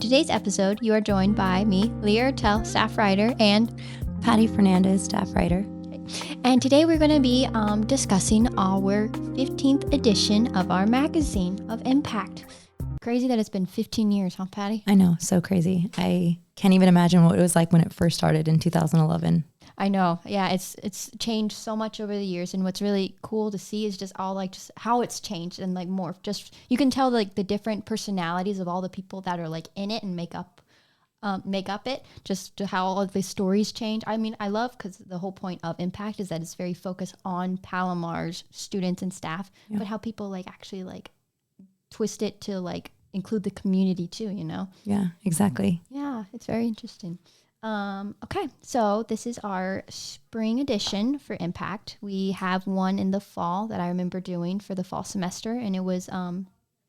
today's episode, you are joined by me, Leah Ertel, staff writer, and Patty Fernandez, staff writer. And today we're going to be discussing our 15th edition of our magazine of Impact. Crazy that it's been 15 years, huh, Patty? I know, so crazy. I can't even imagine what it was like when it first started in 2011. I know. Yeah, it's changed so much over the years, and what's really cool to see is just how it's changed and like morphed. Just you can tell like the different personalities of all the people that are like in it and make up it, just to how all of the stories change. I mean, I love, because the whole point of Impact is that it's very focused on Palomar's students and staff, but how people like actually like twist it to like include the community too, you know? Yeah, exactly. Yeah, it's very interesting. Okay, so this is our spring edition for Impact. We have one in the fall that I remember doing for the fall semester, and it was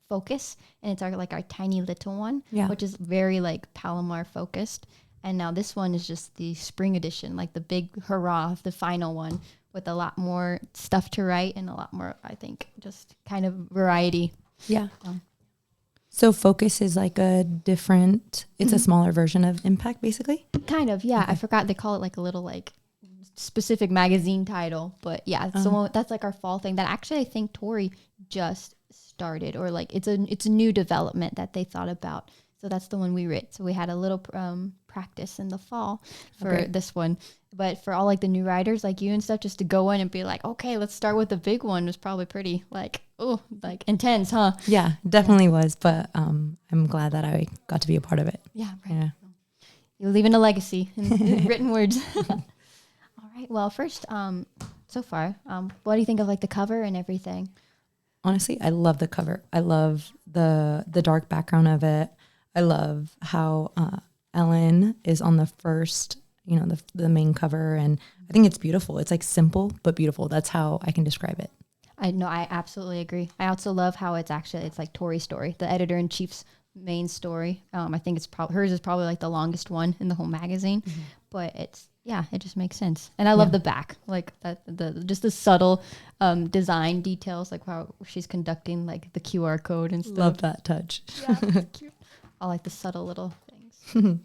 Focus, and it's our tiny little one, which is very like Palomar focused. And now this one is just the spring edition, like the big hurrah, the final one, with a lot more stuff to write and a lot more, I think, just kind of variety. Yeah. So Focus is like a different, it's a smaller version of Impact, basically? Kind of, yeah. Okay. I forgot they call it like a little like specific magazine title, but yeah, so that's like our fall thing that actually I think Tori just started, or like it's a new development that they thought about. So that's the one we writ. So we had a little practice in the fall for this one. But for all like the new writers like you and stuff, just to go in and be like, okay, let's start with the big one, was probably pretty like intense, huh? Yeah, definitely was. But I'm glad that I got to be a part of it. Yeah, right. Yeah. You're leaving a legacy in written words. All right. Well, first, so far, what do you think of like the cover and everything? Honestly, I love the cover. I love the dark background of it. I love how Ellen is on the first, the main cover, and I think it's beautiful. It's like simple but beautiful. That's how I can describe it. I know, I absolutely agree. I also love how it's like Tori's story, the editor-in-chief's main story. I think hers is probably like the longest one in the whole magazine, but it just makes sense. And I love the back, like just the subtle design details, like how she's conducting like the QR code and stuff. Love that touch. Yeah, it's cute. I like the subtle little things.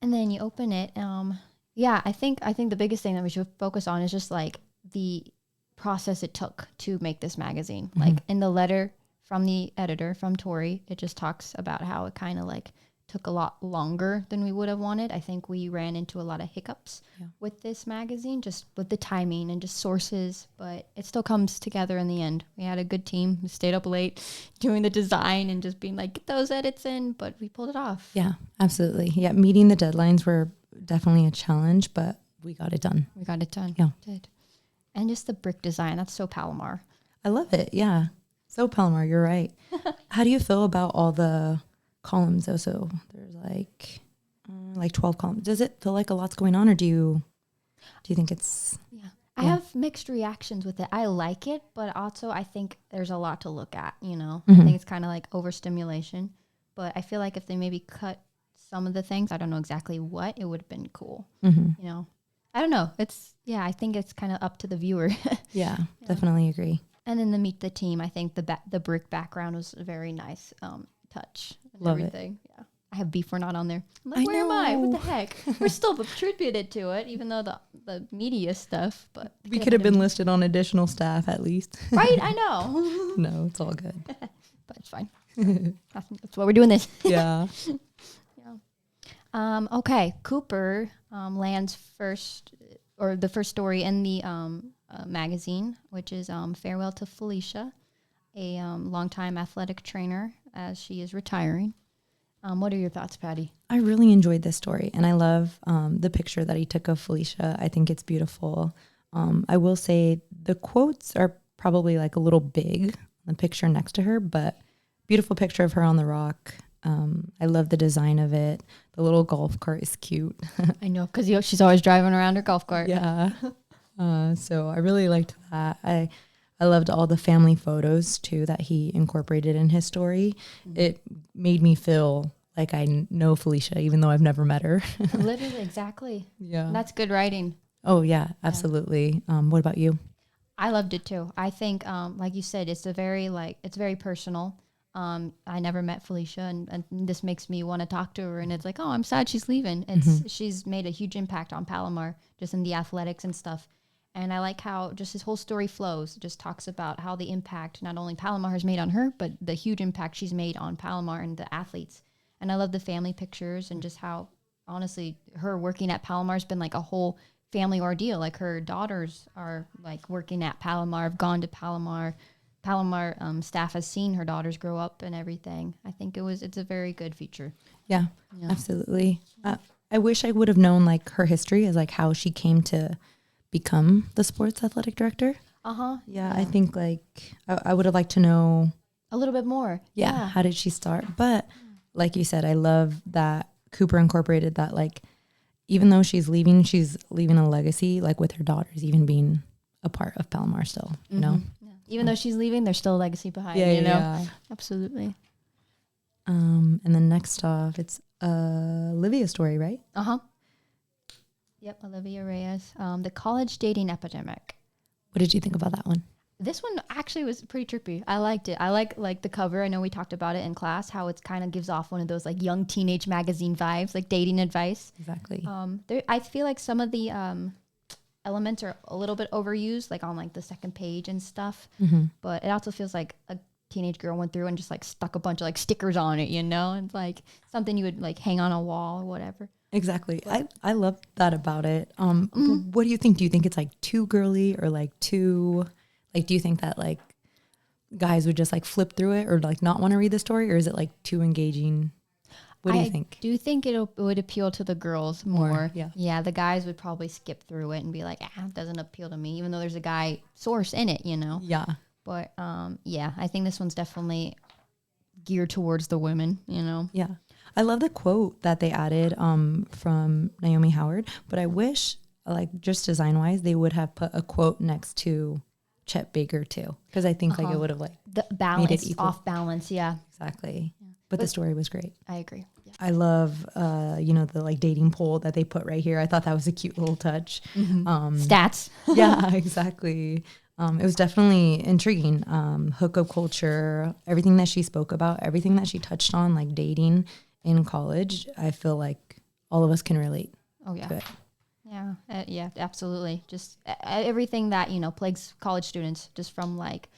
And then you open it. I think the biggest thing that we should focus on is just like the process it took to make this magazine. Like in the letter from the editor, from Tori, it just talks about how it kind of like took a lot longer than we would have wanted. I think we ran into a lot of hiccups with this magazine, just with the timing and just sources, but it still comes together in the end. We had a good team. We stayed up late doing the design and just being like, get those edits in, but we pulled it off. Yeah, absolutely. Yeah, meeting the deadlines were definitely a challenge, but we got it done. Yeah. Did. And just the brick design, that's so Palomar. I love it, yeah. So Palomar, you're right. How do you feel about all the columns though? So there's like 12 columns. Does it feel like a lot's going on, or do you think it's I have mixed reactions with it. I like it, but also I think there's a lot to look at, I think it's kind of like overstimulation, but I feel like if they maybe cut some of the things, I don't know exactly what, it would have been cool. I don't know, I think it's kind of up to the viewer. yeah, definitely agree. And then the meet the team, I think the brick background was a very nice touch. Love everything. It. Yeah. I have beef, we're not on there. I'm like, where am I? What the heck? We're still attributed to it, even though the media stuff, but we could have been listed on additional staff at least. Right, I know. No, it's all good. But it's fine. That's why we're doing this. Yeah. Okay, Cooper lands first, or the first story in the magazine, which is Farewell to Felicia, a longtime athletic trainer, as she is retiring. What are your thoughts, Patty? I really enjoyed this story, and I love the picture that he took of Felicia. I think it's beautiful. I will say the quotes are probably like a little big, the picture next to her, but beautiful picture of her on the rock. I love the design of it. The little golf cart is cute. I know, because she's always driving around her golf cart. Yeah. So I really liked that. I loved all the family photos too that he incorporated in his story. It made me feel like I know Felicia, even though I've never met her. Literally, exactly. Yeah. And that's good writing. Oh yeah, absolutely. What about you? I loved it too. I think, like you said, it's very personal. I never met Felicia, and this makes me want to talk to her. And it's like, oh, I'm sad she's leaving. It's she's made a huge impact on Palomar, just in the athletics and stuff. And I like how just his whole story flows. It just talks about how the impact not only Palomar has made on her, but the huge impact she's made on Palomar and the athletes. And I love the family pictures and just how, honestly, her working at Palomar has been like a whole family ordeal. Like her daughters are like working at Palomar, have gone to Palomar. Palomar staff has seen her daughters grow up and everything. I think it's a very good feature. Yeah. Absolutely. I wish I would have known like her history as like how she came to become the sports athletic director. Yeah. I think like I would have liked to know a little bit more. Yeah. How did she start? But like you said, I love that Cooper incorporated that, like, even though she's leaving a legacy, like with her daughters even being a part of Palomar still, you know? Yeah. Even though she's leaving, there's still a legacy behind, you know? Yeah. Absolutely. And then next off, it's Olivia's story, right? Yep, Olivia Reyes. The college dating epidemic. What did you think about that one? This one actually was pretty trippy. I liked it. I like the cover. I know we talked about it in class, how it's kind of gives off one of those like young teenage magazine vibes, like dating advice. Exactly. I feel like some of the elements are a little bit overused, like on like the second page and stuff. But it also feels like a teenage girl went through and just like stuck a bunch of like stickers on it, you know? It's like something you would like hang on a wall or whatever. Exactly. I love that about it. What do you think? Do you think it's like too girly or like too, like, do you think that like guys would just like flip through it or like not want to read the story, or is it like too engaging? What do you think? I do think it would appeal to the girls more. Yeah. Yeah. The guys would probably skip through it and be like, it doesn't appeal to me, even though there's a guy source in it, you know? Yeah. But yeah, I think this one's definitely geared towards the women, you know? Yeah. I love the quote that they added from Naomi Howard, but I wish, like, just design wise, they would have put a quote next to Chet Baker too, because I think like it would have like the balance, made it equal. Off balance. Yeah, exactly. Yeah. But the story was great. I agree. Yeah. I love, the like dating poll that they put right here. I thought that was a cute little touch. Stats. Yeah, exactly. It was definitely intriguing. Hookup culture, everything that she spoke about, everything that she touched on, like dating in college, I feel like all of us can relate. Oh, yeah. To it. Yeah. Yeah, absolutely. Just everything that, plagues college students, just from like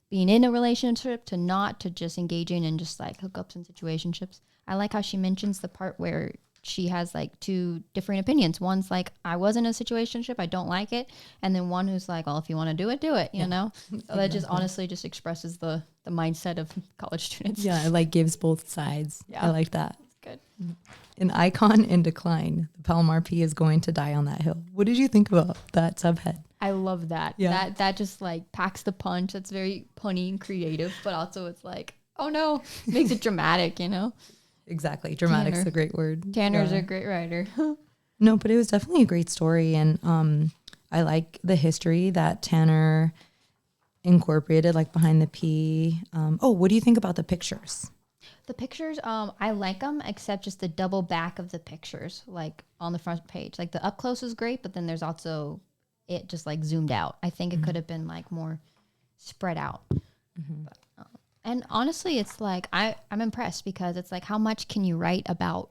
being in a relationship to not, to just engaging in just like hookups and situationships. I like how she mentions the part where she has like two different opinions. One's like, I was in a situationship, I don't like it. And then one who's like, well, if you want to do it, you know? So exactly. That just honestly just expresses the mindset of college students. Yeah, it like gives both sides. Yeah. I like that. Good. An icon in decline. The Palomar P is going to die on that hill. What did you think about that subhead? I love that. Yeah. That just like packs the punch. That's very punny and creative, but also it's like, oh no, makes it dramatic, you know? Exactly. Dramatic's a great word. Tanner's a great writer. No, but it was definitely a great story. And I like the history that Tanner incorporated, like behind the P. What do you think about the pictures? The pictures, I like them, except just the double back of the pictures, like on the front page. Like the up close is great, but then there's also it just like zoomed out. I think it could have been like more spread out. But, and honestly, it's like I'm impressed because it's like, how much can you write about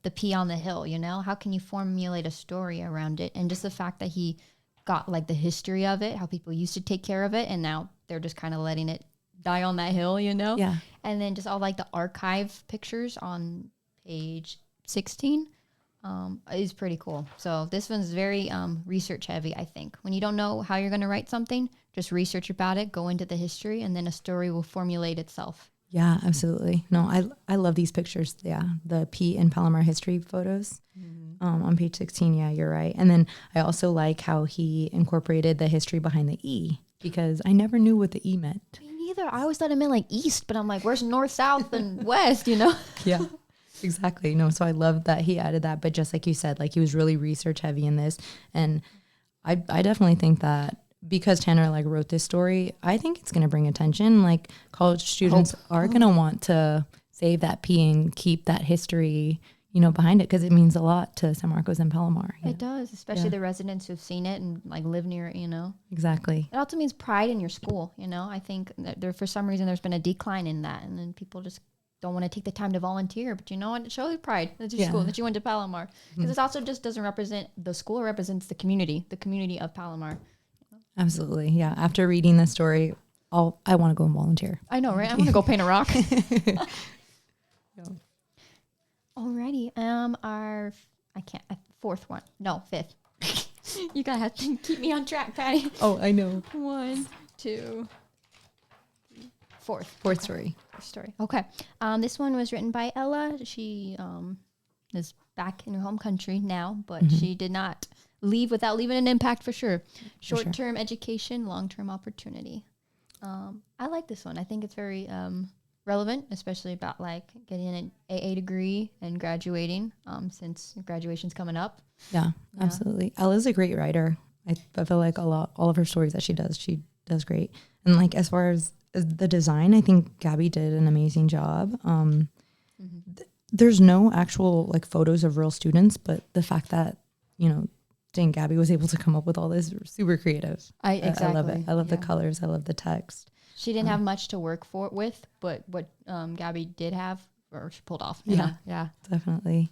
the P on the hill, you know? How can you formulate a story around it? And just the fact that he got like the history of it, how people used to take care of it, and now they're just kind of letting it die on that hill, you know? Yeah. And then just all like the archive pictures on page 16 is pretty cool. So this one's very research heavy, I think. When you don't know how you're going to write something, just research about it, go into the history, and then a story will formulate itself. Yeah, absolutely. No, I love these pictures. Yeah, the P and Palomar history photos on page 16. Yeah, you're right. And then I also like how he incorporated the history behind the E, because I never knew what the E meant. Me neither. I always thought it meant like east, but I'm like, where's north, south, and west, you know? Yeah, exactly. No, so I love that he added that. But just like you said, like he was really research heavy in this. And I definitely think that because Tanner like wrote this story, I think it's going to bring attention. Like college students are going to want to save that P and keep that history, behind it, because it means a lot to San Marcos and Palomar. It does, especially the residents who've seen it and like live near it, Exactly. It also means pride in your school, I think that for some reason there's been a decline in that, and then people just don't want to take the time to volunteer. But you know what? It shows pride that your school, that you went to Palomar. Because it also just doesn't represent the school, it represents the community of Palomar. Absolutely. Yeah. After reading this story, I want to go and volunteer. I know, right? I want to go paint a rock. Alrighty. Fourth one. No, fifth. You gotta have to keep me on track, Patty. Oh, I know. 1, 2, 3, fourth. Fourth story. Fourth story. Okay. This one was written by Ella. She is back in her home country now, but she did not leave without leaving an impact for sure. Short-term education, long-term opportunity. I like this one. I think it's very relevant, especially about like getting an AA degree and graduating, since graduation's coming up. Yeah, absolutely. Ella's a great writer. I feel like all of her stories that she does great. And like as far as the design, I think Gabby did an amazing job. There's no actual like photos of real students, but the fact that dang, Gabby was able to come up with all this super creative. I love it. I love the colors. I love the text. She didn't have much to work with, but what Gabby did have, or she pulled off. Yeah, definitely.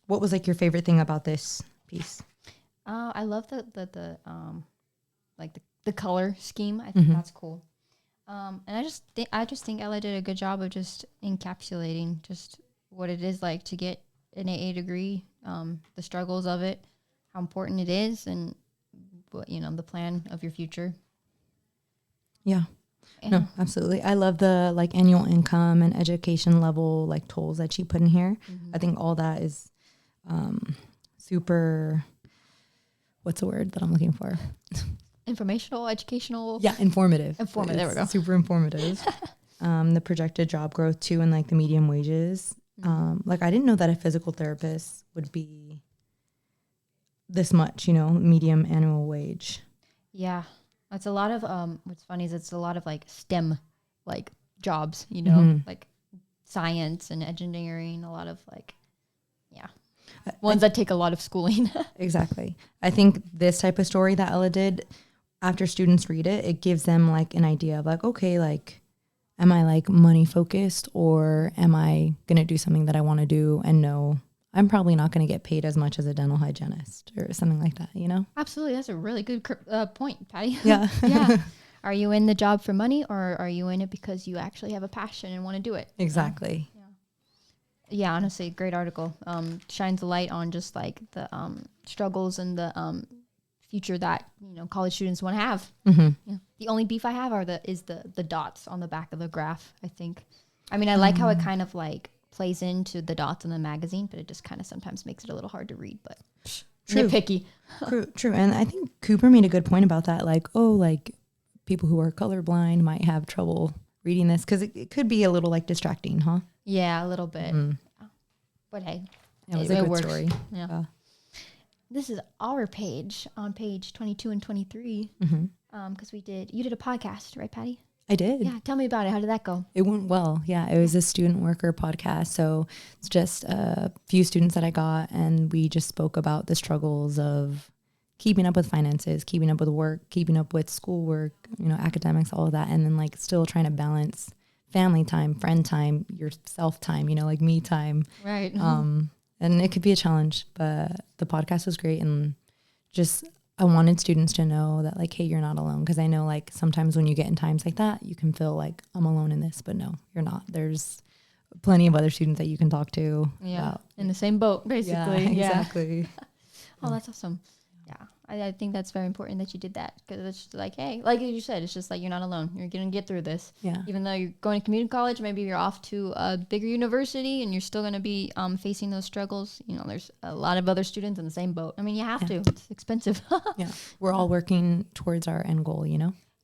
What was like your favorite thing about this piece? I love the color scheme. I think that's cool. And I just think Ella did a good job of just encapsulating just what it is like to get an AA degree, the struggles of it, how important it is, and the plan of your future. Yeah. No, absolutely. I love the like annual income and education level like tools that she put in here. I think all that is super, what's the word that I'm looking for? Informational, educational. Yeah, informative. There we go. Super informative. The projected job growth too, and like the medium wages. Like I didn't know that a physical therapist would be this much, medium annual wage. Yeah. It's a lot of, what's funny is it's a lot of like STEM, like jobs, like science and engineering, a lot of like, ones that take a lot of schooling. Exactly. I think this type of story that Ella did, after students read it, it gives them like an idea of like, okay, like, am I like money focused, or am I going to do something that I want to do and know I'm probably not going to get paid as much as a dental hygienist or something like that, Absolutely. That's a really good point, Patty. Yeah. Yeah. Are you in the job for money, or are you in it because you actually have a passion and want to do it? Exactly. Yeah, honestly, great article. Shines a light on just like the struggles and the future that college students want to have. Yeah. The only beef I have is the dots on the back of the graph. I think. I mean, I like how it kind of like plays into the dots in the magazine, but it just kind of sometimes makes it a little hard to read. But nitpicky. True. And I think Cooper made a good point about that. Like, like people who are colorblind might have trouble reading this because it could be a little like distracting, huh? Yeah, a little bit. But hey, it was a good works. story. Yeah. This is our page on page 22 and 23. Because you did a podcast, right, Patty? I did. Yeah. Tell me about it. How did that go? It went well. Yeah. It was a student worker podcast. So it's just a few students that I got, and we just spoke about the struggles of keeping up with finances, keeping up with work, keeping up with schoolwork, academics, all of that. And then like still trying to balance family time, friend time, your self time, like me time. Right. And it could be a challenge, but the podcast was great. And just, I wanted students to know that like, hey, you're not alone. Cause I know like sometimes when you get in times like that, you can feel like I'm alone in this, but no, you're not. There's plenty of other students that you can talk to. Yeah. About. In the same boat, basically. Yeah, exactly. Oh, that's awesome. Yeah. I think that's very important that you did that, because it's just like, hey, like you said, it's just like you're not alone. You're going to get through this. Yeah. Even though you're going to community college, maybe you're off to a bigger university and you're still going to be facing those struggles. There's a lot of other students in the same boat. I mean, you have to. It's expensive. Yeah. We're all working towards our end goal,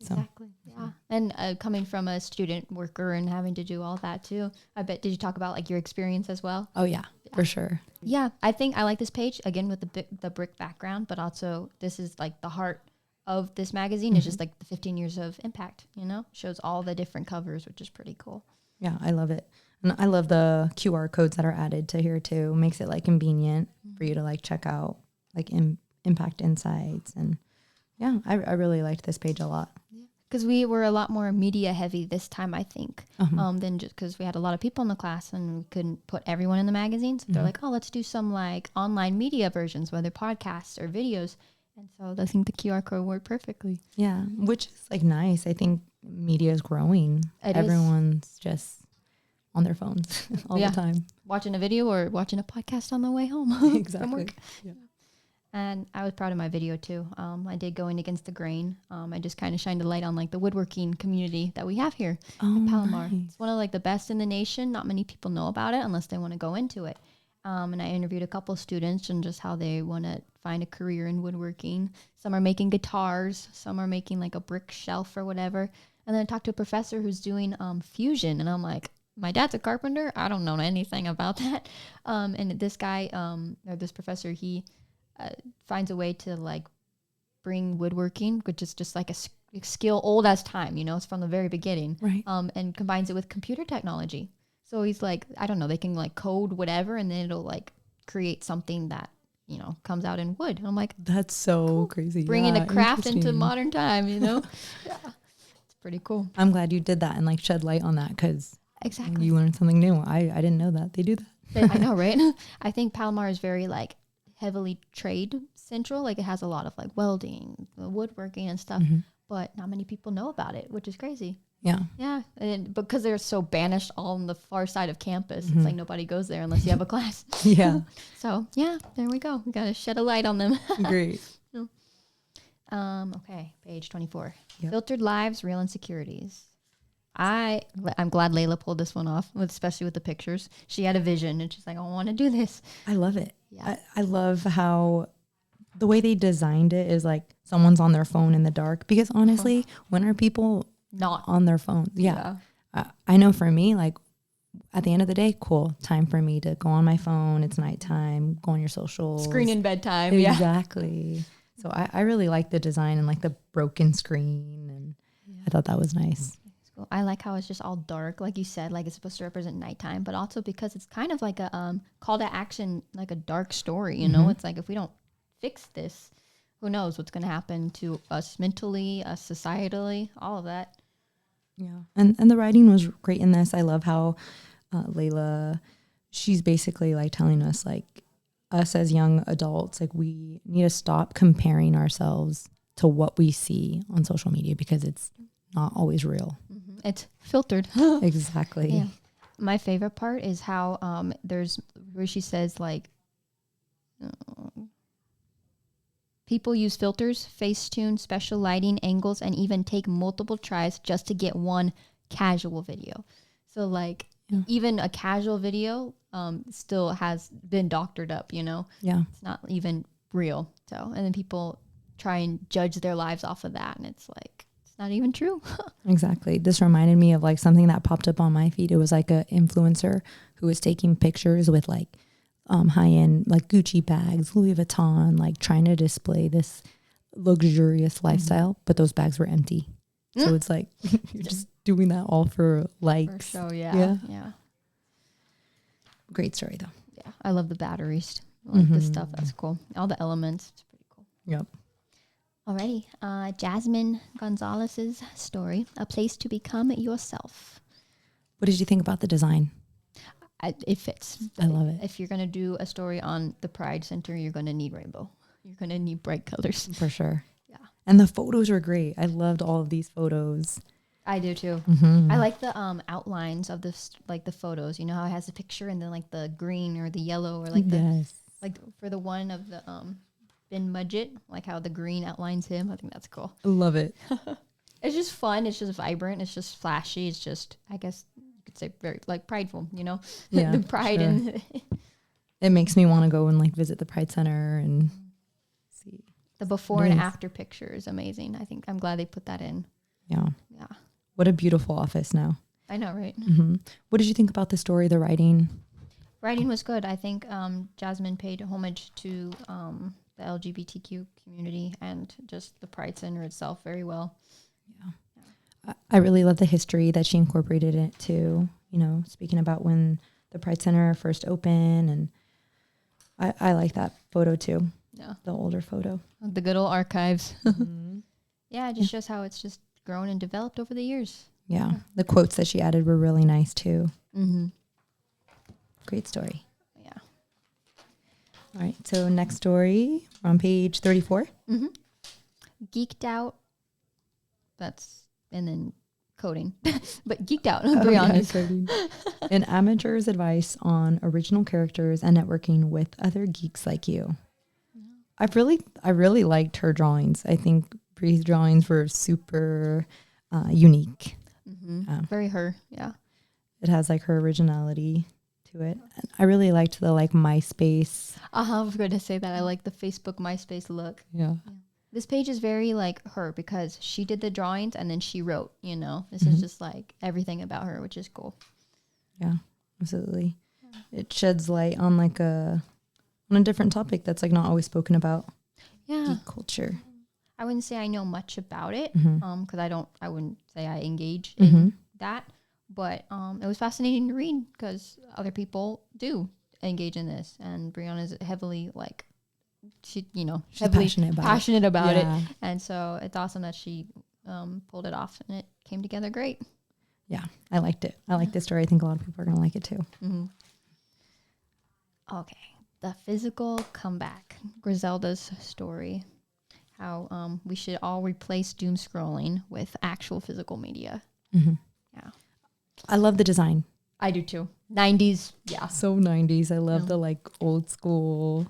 So. Exactly. Yeah. And coming from a student worker and having to do all that too, I bet, did you talk about like your experience as well? Oh yeah. For sure. Yeah, I think I like this page again with the brick background, but also this is like the heart of this magazine. It's just like the 15 years of impact, shows all the different covers, which is pretty cool. Yeah, I love it. And I love the QR codes that are added to here too. Makes it like convenient for you to like check out like impact insights. And yeah, I really liked this page a lot. Because we were a lot more media heavy this time, I think, than just because we had a lot of people in the class and we couldn't put everyone in the magazines. They're like, oh, let's do some like online media versions, whether podcasts or videos. And so I think the QR code worked perfectly. Yeah, which is like nice. I think media is growing. Everyone's just on their phones all the time. Watching a video or watching a podcast on the way home. Exactly. Yeah. And I was proud of my video too. I did Going Against the Grain. I just kind of shined a light on like the woodworking community that we have here in Palomar. Nice. It's one of like the best in the nation. Not many people know about it unless they want to go into it. And I interviewed a couple students and just how they want to find a career in woodworking. Some are making guitars. Some are making like a brick shelf or whatever. And then I talked to a professor who's doing fusion. And I'm like, my dad's a carpenter. I don't know anything about that. And this guy or this professor, he finds a way to like bring woodworking, which is just like a skill old as time, you know, it's from the very beginning, right? And combines it with computer technology. So he's like, I don't know, they can like code whatever, and then it'll like create something that, you know, comes out in wood. And I'm like, that's so cool. Crazy. Bringing a craft into modern time, you know? Yeah, it's pretty cool. I'm glad you did that and like shed light on that because exactly you learned something new. I didn't know that they do that. I know, right? I think Palomar is very like heavily trade central. Like it has a lot of like welding, woodworking and stuff, but not many people know about it, which is crazy. Yeah. And because they're so banished on the far side of campus, it's like nobody goes there unless you have a class. Yeah. So yeah, there we go. We got to shed a light on them. Great. Okay. Page 24. Yep. Filtered lives, real insecurities. I'm glad Layla pulled this one off, especially with the pictures. She had a vision and she's like, I want to do this. I love it. Yeah. I love how the way they designed it is like someone's on their phone in the dark, because honestly, when are people not on their phones? Yeah. I know for me, like at the end of the day, cool, time for me to go on my phone. It's nighttime, go on your socials. Screen in bedtime. Exactly. Yeah. So I really like the design and like the broken screen, and I thought that was nice. I like how it's just all dark, like you said, like it's supposed to represent nighttime, but also because it's kind of like a call to action, like a dark story, you know? It's like if we don't fix this, who knows what's going to happen to us mentally, us societally, all of that. Yeah. And the writing was great in this. I love how Layla, she's basically like telling us like us as young adults, like we need to stop comparing ourselves to what we see on social media because it's not always real. It's filtered. Exactly. Yeah. My favorite part is how there's where she says like people use filters, Facetune, special lighting, angles, and even take multiple tries just to get one casual video. So like even a casual video still has been doctored up, you know? Yeah. It's not even real. So, and then people try and judge their lives off of that. And it's like, it's not even true. Exactly. This reminded me of like something that popped up on my feed. It was like a influencer who was taking pictures with like high-end like Gucci bags, Louis Vuitton, like trying to display this luxurious lifestyle, but those bags were empty. So it's like you're just doing that all for likes. For show, yeah. Great story though. Yeah, I love the batteries. I like the stuff. That's cool. All the elements. It's pretty cool. Yep. Alrighty. Jasmine Gonzalez's story, A Place to Become Yourself. What did you think about the design? It fits. I love it. If you're going to do a story on the Pride Center, you're going to need rainbow. You're going to need bright colors. For sure. Yeah. And the photos were great. I loved all of these photos. I do too. I like the outlines of this, like the photos. You know how it has the picture and then like the green or the yellow or like the like for the one of the Ben Mudgett, like how the green outlines him. I think that's cool. I love it. It's just fun. It's just vibrant. It's just flashy. It's just, I guess you could say very like prideful, you know? Yeah, the pride sure. and it makes me want to go and like visit the Pride Center and see. The before and after picture is amazing. I think I'm glad they put that in. Yeah. Yeah. What a beautiful office now. I know, right? What did you think about the story, the writing? Writing was good. I think Jasmine paid homage to the LGBTQ community and just the Pride Center itself very well. Yeah. I really love the history that she incorporated in it too. speaking about when the Pride Center first opened. And I like that photo too. Yeah. The older photo. The good old archives. Mm-hmm. Yeah, it just shows how it's just grown and developed over the years. Yeah. The quotes that she added were really nice too. Mm-hmm. Great story. Yeah. All right. So next story, we're on page 34. Mm-hmm. Geeked out. And then coding. But geeked out, Brianna's. An amateur's advice on original characters and networking with other geeks like you. I really liked her drawings. I think Bree's drawings were super unique. Mm-hmm. Very her, yeah. It has like her originality to it. And I really liked the like MySpace. I was going to say that. I like the Facebook MySpace look. Yeah. This page is very like her because she did the drawings and then she wrote, This is just like everything about her, which is cool. Yeah, absolutely. It sheds light on like on a different topic that's like not always spoken about. Yeah. Geek culture. I wouldn't say I know much about it because I wouldn't say I engage Mm-hmm. in that, but it was fascinating to read because other people do engage in this, and Brianna's heavily like she's heavily passionate about it, and so it's awesome that she pulled it off and it came together great. Yeah, I liked it. I like this story. I think a lot of people are gonna like it too. Mm-hmm. Okay, the physical comeback, Griselda's story. How we should all replace doom scrolling with actual physical media. Mm-hmm. Yeah. I love the design. I do too. 90s. Yeah. So 90s. I love the like old school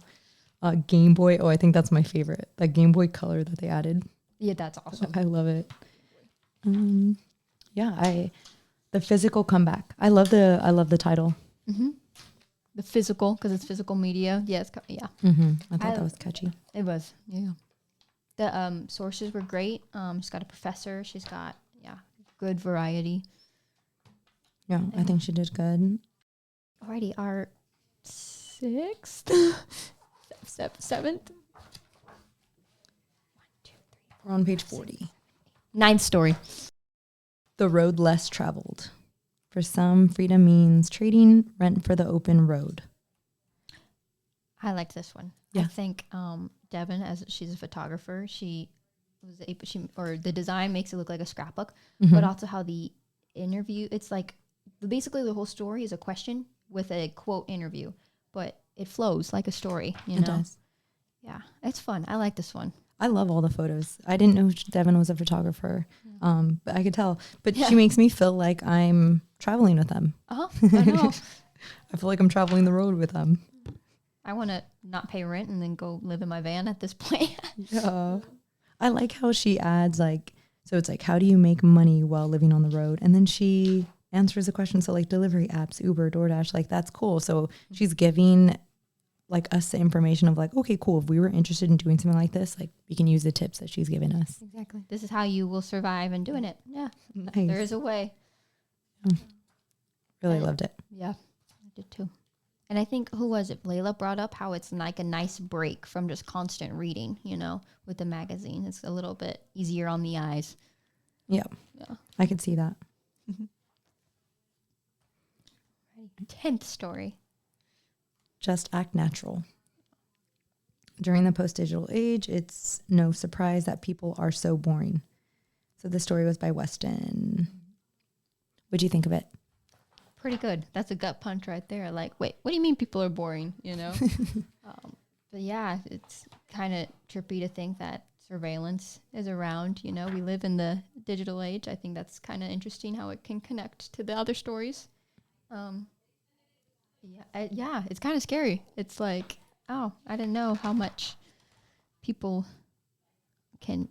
Game Boy. Oh, I think that's my favorite. That Game Boy color that they added. Yeah, that's awesome. I love it. The physical comeback. I love the title. Mm-hmm. The physical, because it's physical media. Yeah. Mm-hmm. I thought that was catchy. It was. Yeah. The sources were great. She's got a professor. She's got good variety. Yeah, I think she did good. Alrighty, our seventh. 1, 2, 3. We're on page 40. 9th story. The road less traveled. For some, freedom means trading rent for the open road. I liked this one. Yeah. I think Devin, as she's a photographer, the design makes it look like a scrapbook, but also how the interview, it's like basically the whole story is a question with a quote interview, but it flows like a story, It does. Yeah, it's fun. I like this one. I love all the photos. I didn't know Devin was a photographer, but I could tell. But she makes me feel like I'm traveling with them. I know. I feel like I'm traveling the road with them. I want to not pay rent and then go live in my van at this point. Yeah. I like how she adds so it's like, how do you make money while living on the road? And then she answers the question. So like delivery apps, Uber, DoorDash, like that's cool. So she's giving like us the information of like, okay, cool. If we were interested in doing something like this, like we can use the tips that she's giving us. Exactly. This is how you will survive in doing it. Yeah. Nice. There is a way. Really loved it. Yeah, I did too. And I think, who was it? Layla brought up how it's like a nice break from just constant reading, with the magazine. It's a little bit easier on the eyes. Yeah. I could see that. 10th story. Just act natural. During the post-digital age, it's no surprise that people are so boring. So the story was by Weston. What'd you think of it? Pretty good. That's a gut punch right there. Like, wait, what do you mean people are boring? But yeah, it's kind of trippy to think that surveillance is around. We live in the digital age. I think that's kind of interesting how it can connect to the other stories. It's kind of scary. It's like, oh, I didn't know how much people can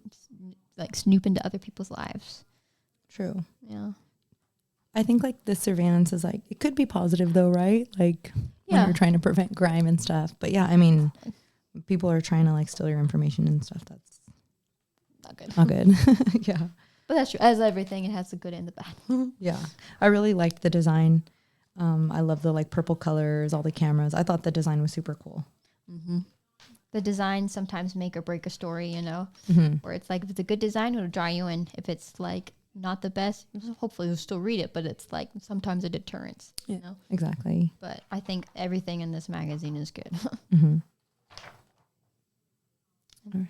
like snoop into other people's lives. True. Yeah. I think like the surveillance is like, it could be positive though, right? Like when you're trying to prevent crime and stuff. But yeah, I mean, people are trying to like steal your information and stuff. That's not good. Yeah. But that's true. As everything, it has the good and the bad. Yeah. I really liked the design. I love the like purple colors, all the cameras. I thought the design was super cool. Mm-hmm. The design sometimes make or break a story, where it's like, if it's a good design, it'll draw you in. If it's like not the best. Hopefully you'll still read it, but it's like sometimes a deterrence, you know? Exactly. But I think everything in this magazine is good. Mm-hmm. All right.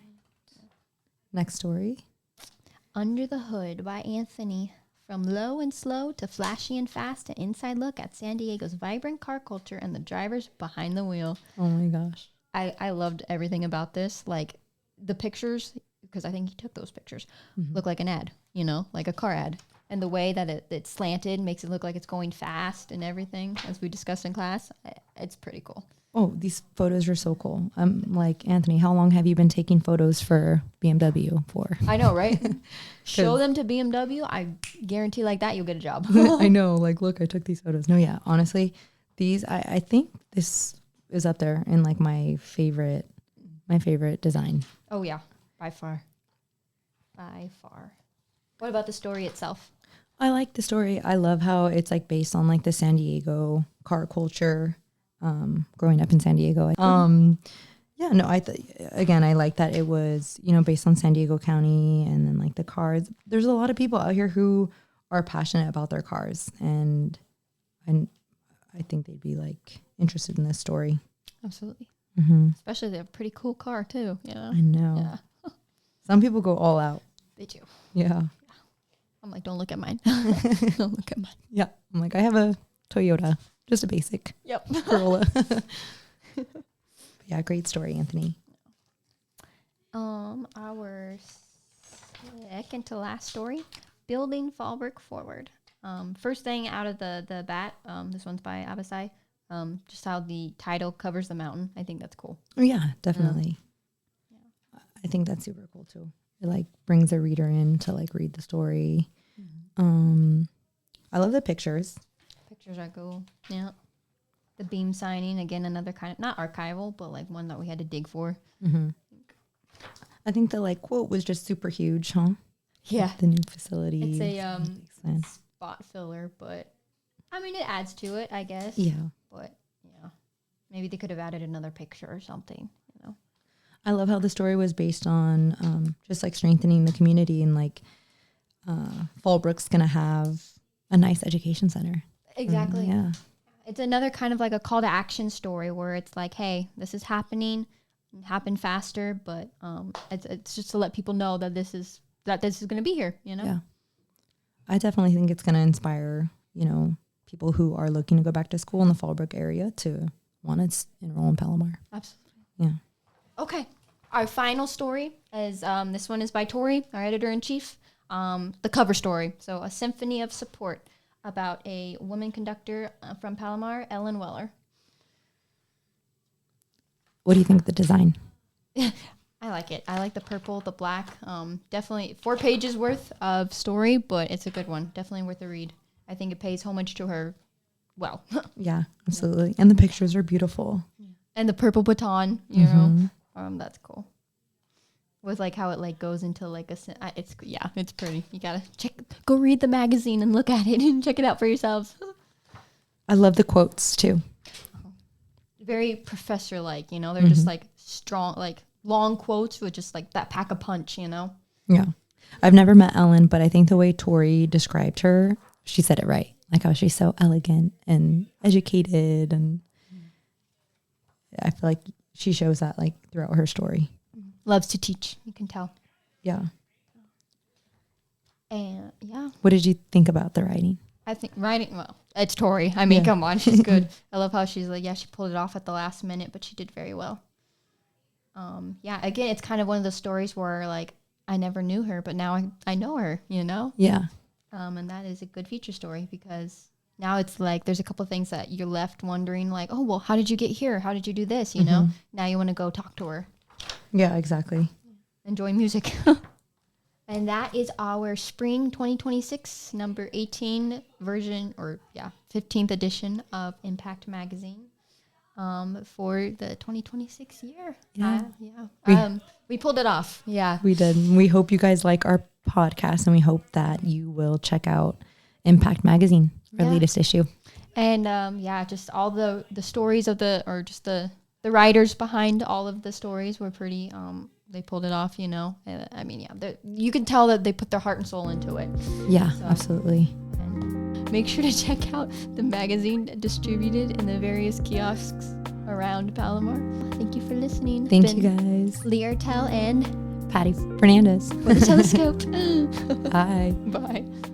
Next story. Under the Hood by Anthony. From low and slow to flashy and fast, an inside look at San Diego's vibrant car culture and the drivers behind the wheel. Oh my gosh. I loved everything about this. Like the pictures, because I think he took those pictures, look like an ad, you know, like a car ad. And the way that it's slanted makes it look like it's going fast and everything, as we discussed in class. It's pretty cool. Oh, these photos are so cool. I'm like, Anthony, how long have you been taking photos for BMW for? I know, right? Show them to BMW. I guarantee like that you'll get a job. I know. Like, look, I took these photos. No, yeah. Honestly, these, I think this is up there in like my favorite design. Oh, yeah. By far. By far. What about the story itself? I like the story. I love how it's like based on like the San Diego car culture. Growing up in San Diego. Yeah, no, again, I like that it was, you know, based on San Diego County and then like the cars. There's a lot of people out here who are passionate about their cars, and I think they'd be like interested in this story. Absolutely. Mm-hmm. Especially they have a pretty cool car too, you know? I know. Yeah. Some people go all out. They do. Yeah. I'm like, don't look at mine. Don't look at mine. Yeah. I'm like, I have a Toyota, just a basic. Yep. Corolla. Yeah, great story, Anthony. Our second to last story, Building Fallbrook Forward. First thing out of the bat, this one's by Abasai. Just how the title covers the mountain. I think that's cool. Oh, yeah, definitely. Yeah. I think that's super cool too. It like brings the reader in to like read the story. Mm-hmm. I love the pictures. Pictures are cool. Yeah. The beam signing, again, another kind of, not archival, but like one that we had to dig for. Mm-hmm. I think the like quote was just super huge, huh? Yeah. Like the new facility. It's a spot filler, but I mean, it adds to it, I guess. Yeah. But yeah, maybe they could have added another picture or something, you know? I love how the story was based on just like strengthening the community, and like Fallbrook's going to have a nice education center. Exactly. Yeah. It's another kind of like a call to action story where it's like, hey, this is happening, happen faster, but it's just to let people know that this is going to be here, you know? Yeah. I definitely think it's going to inspire, you know, people who are looking to go back to school in the Fallbrook area to want to enroll in Palomar. Absolutely. Yeah. Okay. Our final story is, this one is by Tori, our editor-in-chief, the cover story. So A Symphony of Support, about a woman conductor from Palomar, Ellen Weller. What do you think of the design? I like it. I like the purple, the black. Definitely 4 pages worth of story, but it's a good one. Definitely worth a read. I think it pays homage to her well. Yeah, absolutely. And the pictures are beautiful. And the purple baton, you know, that's cool. With like how it like goes into like it's pretty. You gotta go read the magazine and look at it and check it out for yourselves. I love the quotes too. Very professor like, you know, they're just like strong, like long quotes with just like that pack a punch, you know. Yeah, I've never met Ellen, but I think the way Tori described her, she said it right. Like how she's so elegant and educated, and I feel like she shows that like throughout her story. Loves to teach, you can tell. Yeah. And yeah. What did you think about the writing? I think writing, well, it's Tori. I mean, come on, she's good. I love how she's like, she pulled it off at the last minute, but she did very well. Yeah, again, it's kind of one of those stories where like, I never knew her, but now I know her, you know? Yeah. And that is a good feature story, because now it's like, there's a couple of things that you're left wondering like, oh, well, how did you get here? How did you do this? You know, now you want to go talk to her. Yeah, exactly. Enjoy music. And that is our spring 2026 number 18 version, or 15th edition of Impact Magazine for the 2026 year. Yeah. We pulled it off. Yeah. We did. We hope you guys like our podcast, and we hope that you will check out Impact Magazine, our latest issue. And just all the stories of the writers behind all of the stories were pretty they pulled it off, you know. I mean, yeah, you can tell that they put their heart and soul into it. Yeah, so, absolutely. And make sure to check out the magazine distributed in the various kiosks around Palomar. Thank you for listening. Thank you guys. Leah, Ertel, and Patty Fernandez for the telescope. Bye. Bye.